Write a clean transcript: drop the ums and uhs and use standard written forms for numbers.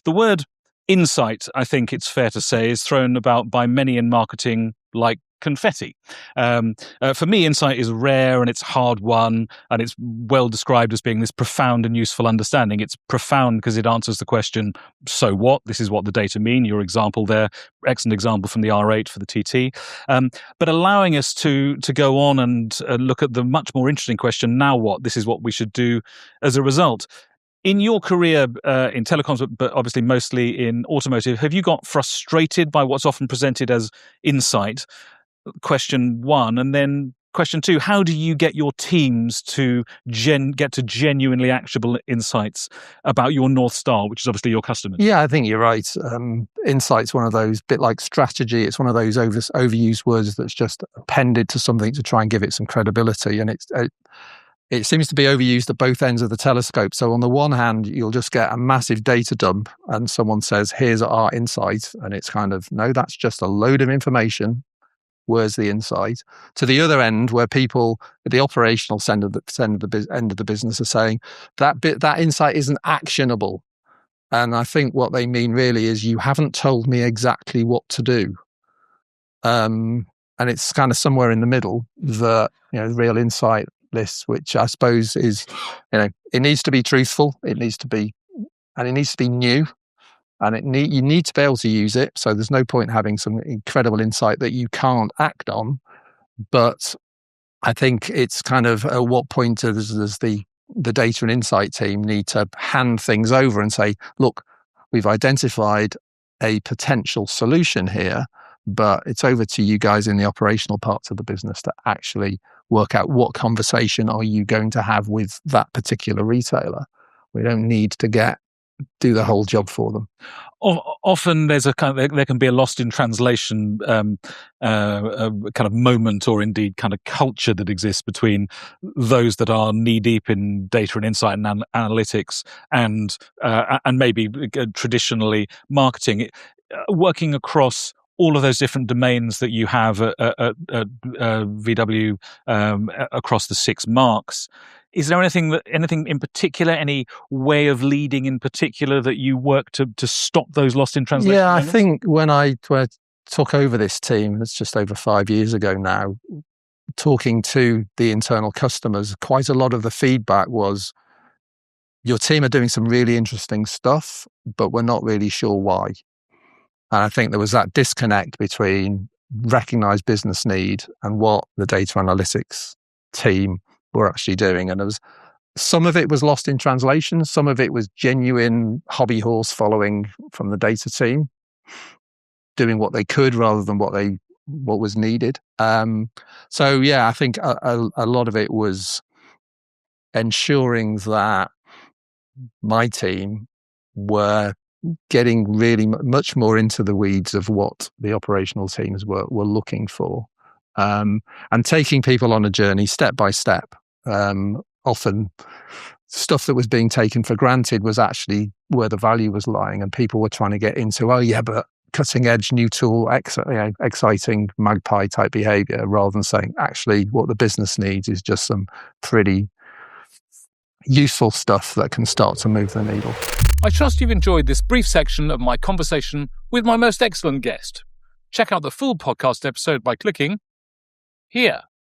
The word insight, I think it's fair to say, is thrown about by many in marketing like confetti. For me, insight is rare and it's hard won, and it's well described as being this profound and useful understanding. It's profound because it answers the question, so what? This is what the data mean. Your example there, excellent example from the R8 for the TT. But allowing us to go on and look at the much more interesting question, now what? This is what we should do as a result. In your career in telecoms, but obviously mostly in automotive, have you got frustrated by what's often presented as insight? Question one. And then question two, how do you get your teams to get to genuinely actionable insights about your North Star, which is obviously your customers? Yeah, I think you're right. Insight's one of those, bit like strategy, it's one of those overused words that's just appended to something to try and give it some credibility. And it seems to be overused at both ends of the telescope. So on the one hand, you'll just get a massive data dump and someone says, here's our insight. And it's kind of, no, that's just a load of information. Where's the insight? To the other end, where people at the operational end of the business are saying that insight isn't actionable. And I think what they mean really is you haven't told me exactly what to do. And it's kind of somewhere in the middle, the real insight list, which I suppose is, it needs to be truthful, it needs to be new, and you need to be able to use it. So there's no point having some incredible insight that you can't act on. But I think it's kind of at what point does the data and insight team need to hand things over and say, look, we've identified a potential solution here, but it's over to you guys in the operational parts of the business to actually work out what conversation are you going to have with that particular retailer. We don't need to do the whole job for them. Often there can be a lost in translation a kind of moment, or indeed kind of culture that exists between those that are knee deep in data and insight and analytics and maybe traditionally marketing, working across all of those different domains that you have at VW across the 6 marks. Is there anything in particular, any way of leading in particular that you work to stop those lost in translation? Yeah, I think when I took over this team, it's just over 5 years ago now, talking to the internal customers, quite a lot of the feedback was, your team are doing some really interesting stuff, but we're not really sure why. And I think there was that disconnect between recognised business need and what the data analytics team were actually doing. And some of it was lost in translation, some of it was genuine hobby horse following from the data team, doing what they could rather than what was needed. So yeah, I think a lot of it was ensuring that my team were getting really much more into the weeds of what the operational teams were looking for, and taking people on a journey step by step. Often stuff that was being taken for granted was actually where the value was lying, and people were trying to get into, oh yeah, but cutting edge new tool, exciting magpie type behavior, rather than saying actually what the business needs is just some pretty useful stuff that can start to move the needle. I trust you've enjoyed this brief section of my conversation with my most excellent guest. Check out the full podcast episode by clicking here.